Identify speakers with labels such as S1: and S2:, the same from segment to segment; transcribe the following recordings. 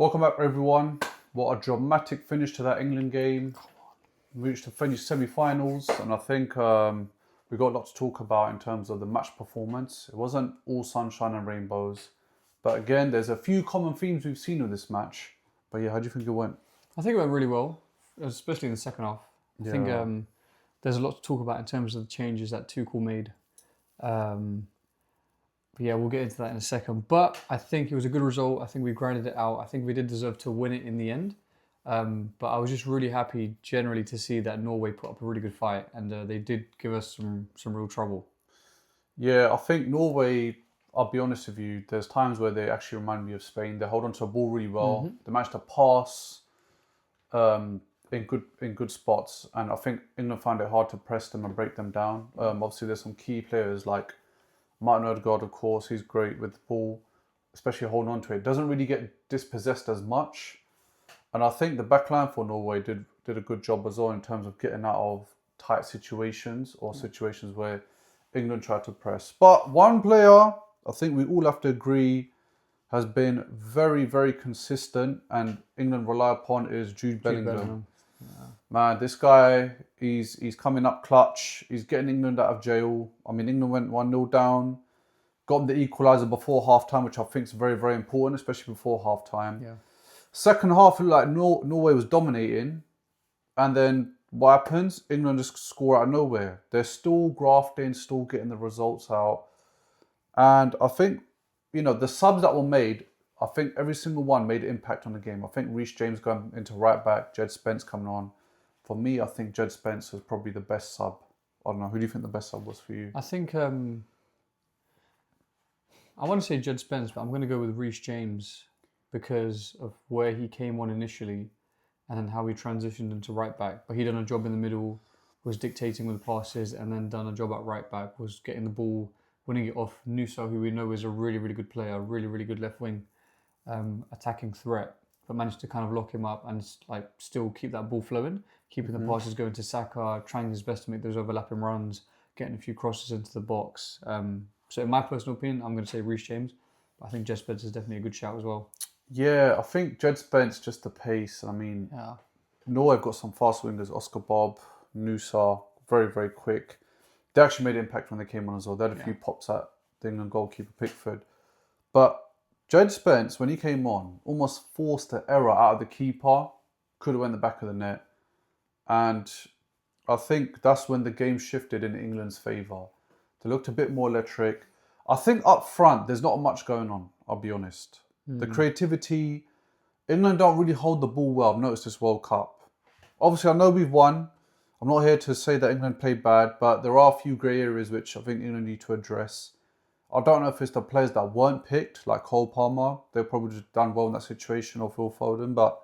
S1: Welcome back, everyone. What a dramatic finish to that England game. We reached the French semi-finals, and I think we got a lot to talk about in terms of the match performance. It wasn't all sunshine and rainbows, but again, there's a few common themes we've seen with this match. But yeah, how do you think it went?
S2: I think it went really well, especially in the second half. I think there's a lot to talk about in terms of the changes that Tuchel made. But yeah, we'll get into that in a second. But I think it was a good result. I think we grinded it out. I think we did deserve to win it in the end. But I was just really happy generally to see that Norway put up a really good fight, and they did give us some real trouble.
S1: Yeah, I think Norway, I'll be honest with you, there's times where they actually remind me of Spain. They hold on to a ball really well. They manage to pass in good spots, and I think England found it hard to press them and break them down. Obviously, there's some key players like Martin Odegaard, of course. He's great with the ball, especially holding on to it. Doesn't really get dispossessed as much. And I think the backline for Norway did a good job as well in terms of getting out of tight situations or situations where England tried to press. But one player, I think we all have to agree, has been very, very consistent and England rely upon is Jude Bellingham. Man, this guy, he's coming up clutch. He's getting England out of jail. I mean, England went 1-0 down, got the equaliser before half-time, which I think is very, very important, especially before half-time.
S2: Yeah.
S1: Second half, it looked like Norway was dominating. And then what happens? England just score out of nowhere. They're still grafting, still getting the results out. And I think, the subs that were made, I think every single one made an impact on the game. I think Reece James going into right back, Jed Spence coming on. For me, I think Jed Spence was probably the best sub. I don't know. Who do you think the best sub was for you?
S2: I think I want to say Jude Spence, but I'm going to go with Reece James because of where he came on initially and then how he transitioned into right back. But he done a job in the middle, was dictating with passes, and then done a job at right back, was getting the ball, winning it off Nusa, who we know is a really, really good player, really, really good left wing attacking threat, but managed to kind of lock him up and still keep that ball flowing, keeping the passes going to Saka, trying his best to make those overlapping runs, getting a few crosses into the box. So in my personal opinion, I'm going to say Reece James. But I think Jed Spence is definitely a good shout as well.
S1: Yeah, I think Jed Spence, just the pace. I mean, Norway have got some fast wingers, Oscar Bob, Nusa, very, very quick. They actually made an impact when they came on as well. They had a few pops at the England goalkeeper, Pickford. But Jed Spence, when he came on, almost forced the error out of the keeper. Could have went the back of the net. And I think that's when the game shifted in England's favour. They looked a bit more electric. I think up front, there's not much going on, I'll be honest. The creativity, England don't really hold the ball well. I've noticed this World Cup. Obviously, I know we've won. I'm not here to say that England played bad, but there are a few grey areas which I think England need to address. I don't know if it's the players that weren't picked, like Cole Palmer. They've probably just done well in that situation, or Phil Foden. But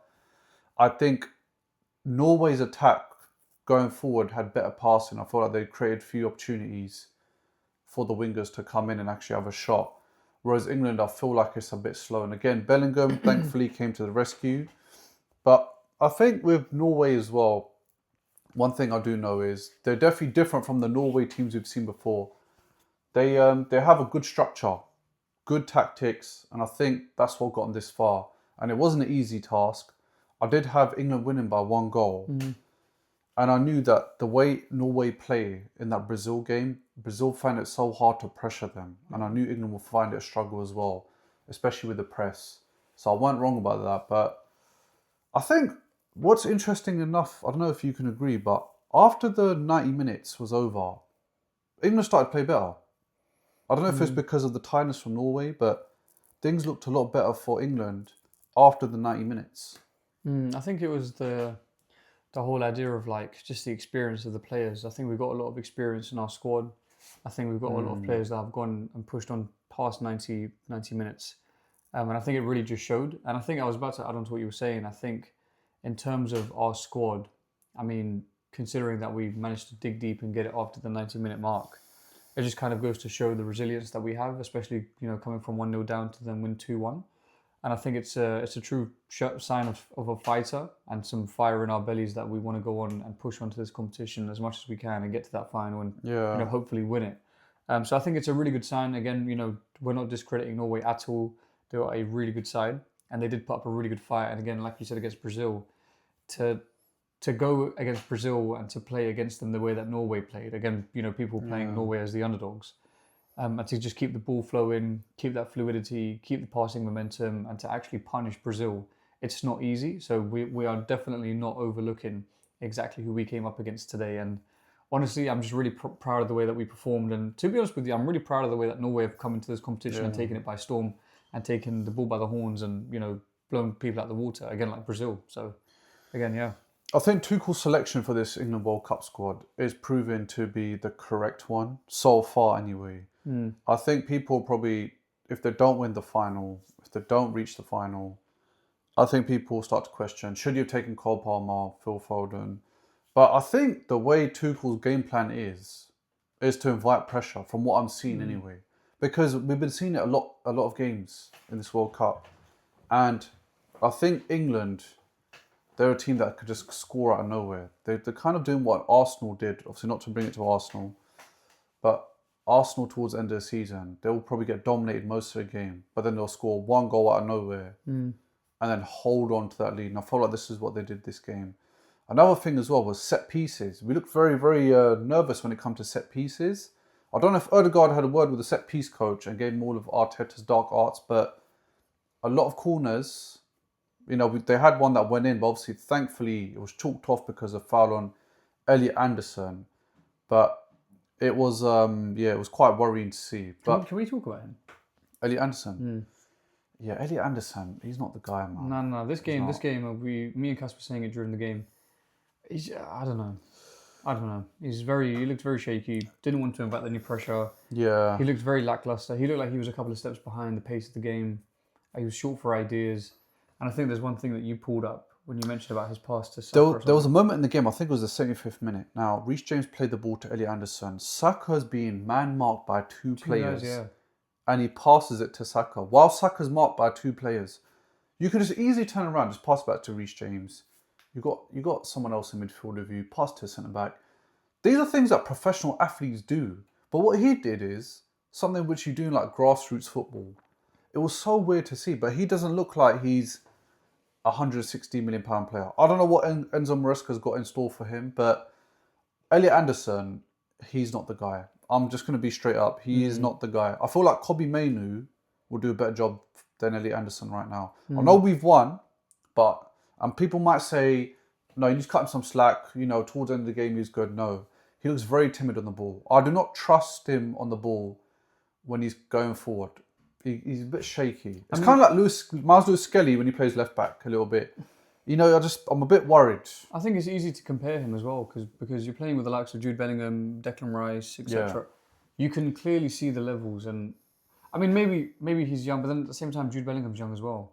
S1: I think Norway's attack going forward had better passing. I feel like they created a few opportunities for the wingers to come in and actually have a shot. Whereas England, I feel like it's a bit slow. And again, Bellingham thankfully came to the rescue. But I think with Norway as well, one thing I do know is they're definitely different from the Norway teams we've seen before. They have a good structure, good tactics, and I think that's what got them this far. And it wasn't an easy task. I did have England winning by 1 goal. And I knew that the way Norway play in that Brazil game, Brazil found it so hard to pressure them. And I knew England would find it a struggle as well, especially with the press. So I weren't wrong about that. But I think what's interesting enough, I don't know if you can agree, but after the 90 minutes was over, England started to play better. I don't know if it's because of the tiredness from Norway, but things looked a lot better for England after the 90 minutes.
S2: I think it was the whole idea of just the experience of the players. I think we've got a lot of experience in our squad. I think we've got a lot of players that have gone and pushed on past 90 minutes. And I think it really just showed. And I think I was about to add on to what you were saying. I think in terms of our squad, I mean, considering that we've managed to dig deep and get it after the 90-minute mark, it just kind of goes to show the resilience that we have, especially, coming from 1-0 down to then win 2-1. And I think it's a true sign of a fighter and some fire in our bellies that we want to go on and push onto this competition as much as we can and get to that final and hopefully win it. So I think it's a really good sign. Again, we're not discrediting Norway at all. They are a really good side. and they did put up a really good fight. And again, like you said, against Brazil, to go against Brazil and to play against them the way that Norway played. Again, people playing Norway as the underdogs. And to just keep the ball flowing, keep that fluidity, keep the passing momentum, and to actually punish Brazil, it's not easy. So we are definitely not overlooking exactly who we came up against today. And honestly, I'm just really proud of the way that we performed. And to be honest with you, I'm really proud of the way that Norway have come into this competition and taken it by storm and taken the bull by the horns and, blown people out the water, again, like Brazil. So, again, yeah.
S1: I think Tuchel's selection for this England World Cup squad is proven to be the correct one, so far anyway. I think people probably, if they don't win the final, if they don't reach the final, I think people will start to question, should you have taken Cole Palmer, Phil Foden? But I think the way Tuchel's game plan is to invite pressure, from what I'm seeing anyway. Because we've been seeing it a lot of games in this World Cup. And I think England, they're a team that could just score out of nowhere. They're kind of doing what Arsenal did, obviously not to bring it to Arsenal, but Arsenal towards the end of the season, they'll probably get dominated most of the game, but then they'll score one goal out of nowhere and then hold on to that lead. And I felt like this is what they did this game. Another thing as well was set pieces. We looked very, very nervous when it comes to set pieces. I don't know if Odegaard had a word with the set piece coach and gave him all of Arteta's dark arts, but a lot of corners, they had one that went in, but obviously, thankfully, it was chalked off because of foul on Elliot Anderson. But it was, it was quite worrying to see. But
S2: can we talk about him?
S1: Elliot Anderson? Yeah, Elliot Anderson, he's not the guy, man.
S2: No. This game, me and Cass were saying it during the game. I don't know. He looked very shaky. Didn't want to invite any pressure.
S1: Yeah.
S2: He looked very lackluster. He looked like he was a couple of steps behind the pace of the game. He was short for ideas. And I think there's one thing that you pulled up when you mentioned about his pass to Saka.
S1: There was a moment in the game, I think it was the 75th minute. Now, Reece James played the ball to Elliot Anderson. Saka's being man-marked by two players.
S2: Guys, yeah.
S1: And he passes it to Saka. While Saka's marked by two players, you could just easily turn around, just pass back to Reece James. You got someone else in midfield with you, pass to a centre-back. These are things that professional athletes do. But what he did is something which you do in like grassroots football. It was so weird to see, but he doesn't look like he's a £160 million player. I don't know what Enzo Maresca's got in store for him, but Elliot Anderson, he's not the guy. I'm just going to be straight up. He is not the guy. I feel like Kobbie Mainoo will do a better job than Elliot Anderson right now. I know we've won, but people might say, no, you need to cut him some slack. Towards the end of the game, he's good. No, he looks very timid on the ball. I do not trust him on the ball when he's going forward. He's a bit shaky. It's kind of like Miles Lewis-Skelly when he plays left back a little bit. I'm a bit worried.
S2: I think it's easy to compare him as well because you're playing with the likes of Jude Bellingham, Declan Rice, etc. Yeah. You can clearly see the levels, and I mean maybe he's young, but then at the same time Jude Bellingham's young as well,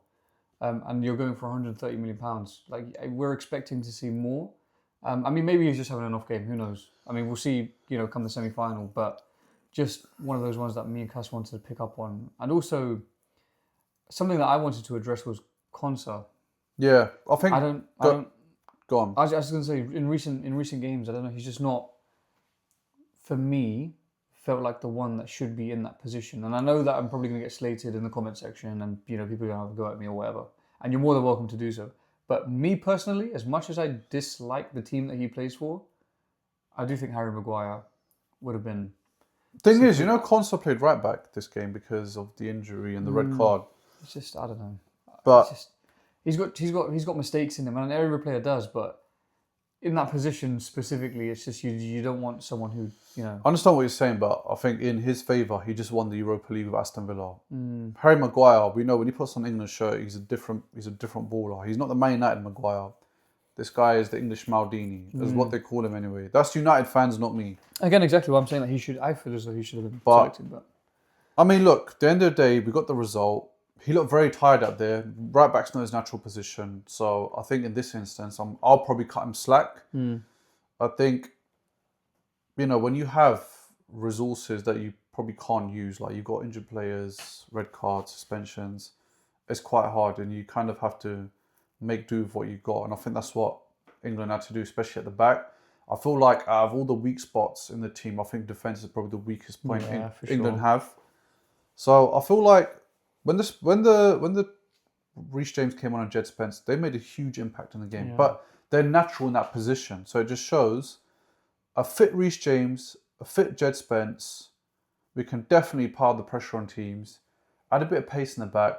S2: and you're going for £130 million. Like we're expecting to see more. I mean maybe he's just having an off game. Who knows? I mean we'll see. Come the semi-final, but just one of those ones that me and Cass wanted to pick up on, and also something that I wanted to address was Konsa.
S1: Yeah, I think. Go on.
S2: I was just going to say in recent games, I don't know. He's just not, for me, felt like the one that should be in that position. And I know that I'm probably going to get slated in the comment section, and people are going to have a go at me or whatever. And you're more than welcome to do so. But me personally, as much as I dislike the team that he plays for, I do think Harry Maguire would have been.
S1: Thing is, Konsa played right back this game because of the injury and the red card.
S2: It's just I don't know.
S1: But
S2: he's got mistakes in him, and every player does. But in that position specifically, it's just you don't want someone who
S1: I understand what you're saying, but I think in his favour, he just won the Europa League with Aston Villa. Harry Maguire, we know when he puts on an England shirt, he's a different baller. He's not the Man United Maguire. This guy is the English Maldini. That's what they call him anyway. That's United fans, not me.
S2: Again, exactly what I'm saying. That I feel as though he should have been selected. But
S1: I mean, look, at the end of the day, we got the result. He looked very tired out there. Right back's not his natural position. So I think in this instance, I'll probably cut him slack. I think, when you have resources that you probably can't use, like you've got injured players, red cards, suspensions, it's quite hard, and you kind of have to make do with what you got. And I think that's what England had to do, especially at the back. I feel like out of all the weak spots in the team, I think defence is probably the weakest point England have. So I feel like when the Reece James came on and Jed Spence, they made a huge impact in the game.
S2: Yeah.
S1: But they're natural in that position. So it just shows a fit Reece James, a fit Jed Spence, we can definitely pile the pressure on teams, add a bit of pace in the back,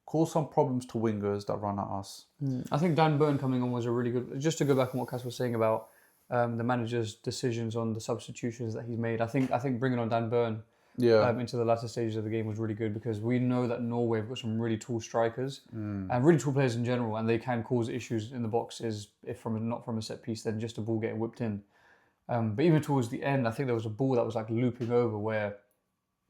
S1: cause some problems to wingers that run at us.
S2: I think Dan Burn coming on was a really good... Just to go back on what Cass was saying about the manager's decisions on the substitutions that he's made. I think bringing on Dan Burn into the latter stages of the game was really good because we know that Norway have got some really tall strikers and really tall players in general, and they can cause issues in the boxes if not from a set piece, then just a ball getting whipped in. But even towards the end, I think there was a ball that was like looping over where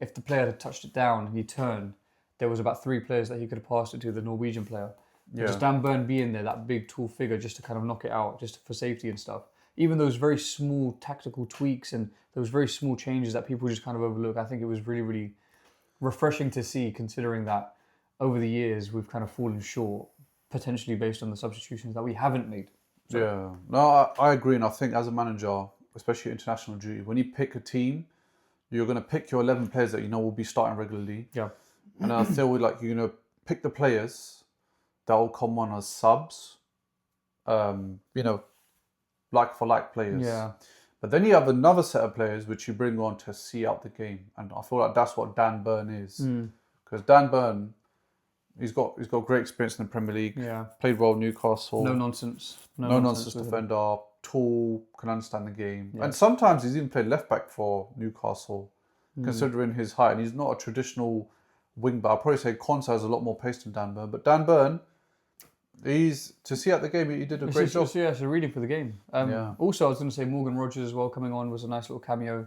S2: if the player had touched it down and he turned, there was about 3 players that he could have passed it to, the Norwegian player. Just Dan Burn being there, that big tall figure, just to kind of knock it out, just for safety and stuff. Even those very small tactical tweaks and those very small changes that people just kind of overlook, I think it was really, really refreshing to see, considering that over the years we've kind of fallen short, potentially based on the substitutions that we haven't made.
S1: So. Yeah, no, I agree, and I think as a manager, especially international duty, when you pick a team, you're going to pick your 11 players that you know will be starting regularly.
S2: Yeah.
S1: And I feel like you're going to pick the players that will come on as subs, like for like players.
S2: Yeah.
S1: But then you have another set of players which you bring on to see out the game. And I feel like that's what Dan Burn is. Because Dan Burn, he's got great experience in the Premier League.
S2: Yeah.
S1: Played well in Newcastle.
S2: No nonsense
S1: defender, tall, can understand the game. Yeah. And sometimes he's even played left back for Newcastle, considering his height. And he's not a traditional wing back. I'll probably say Konsa has a lot more pace than Dan Burn. But Dan Burn, to see out the game, he did a great job.
S2: Yeah, it's a reading for the game. Also, I was going to say Morgan Rogers as well coming on was a nice little cameo.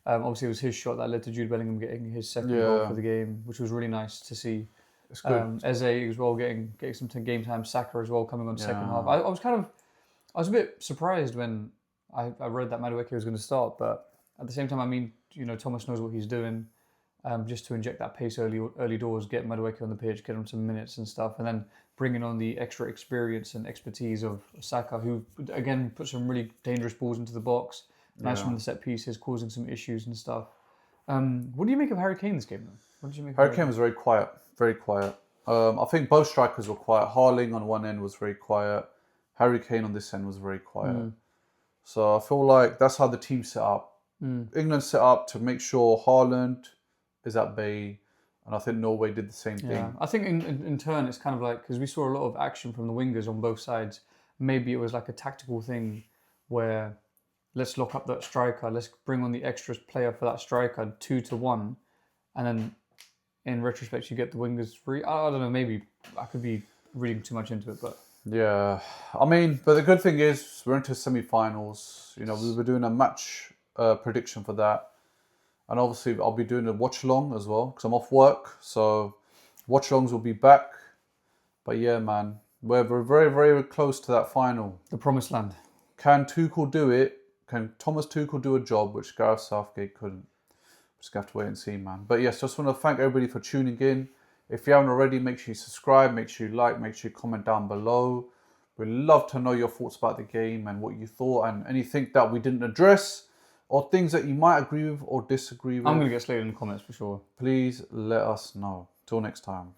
S2: Obviously, it was his shot that led to Jude Bellingham getting his second goal for the game, which was really nice to see.
S1: It's good.
S2: Eze as well getting some game time. Saka as well coming on second half. I was a bit surprised when I read that Madueke was going to start, but at the same time, I mean, Thomas knows what he's doing. Just to inject that pace early doors, get Madueke on the pitch, get him some minutes and stuff, and then bringing on the extra experience and expertise of Saka, who again put some really dangerous balls into the box, nice from the set pieces, causing some issues and stuff. What do you make of Harry Kane this game, though? What did you make?
S1: Harry Kane was very quiet, very quiet. I think both strikers were quiet. Haaland on one end was very quiet. Harry Kane on this end was very quiet. So I feel like that's how the team set up. England set up to make sure Haaland is at bay, and I think Norway did the same thing.
S2: I think in turn it's kind of like, because we saw a lot of action from the wingers on both sides, maybe it was like a tactical thing where let's lock up that striker, let's bring on the extra player for that striker 2-1, and then in retrospect you get the wingers free. I don't know, maybe I could be reading too much into it, but
S1: yeah, I mean, but the good thing is we're into semi-finals. We were doing a match prediction for that. And obviously, I'll be doing a watch-along as well, because I'm off work. So, watch-alongs will be back. But yeah, man, we're very, very close to that final.
S2: The promised land.
S1: Can Tuchel do it? Can Thomas Tuchel do a job which Gareth Southgate couldn't? Just have to wait and see, man. But yes, just want to thank everybody for tuning in. If you haven't already, make sure you subscribe, make sure you like, make sure you comment down below. We'd love to know your thoughts about the game and what you thought and anything that we didn't address, or things that you might agree with or disagree with.
S2: I'm going to get slated in the comments for sure.
S1: Please let us know. Till next time.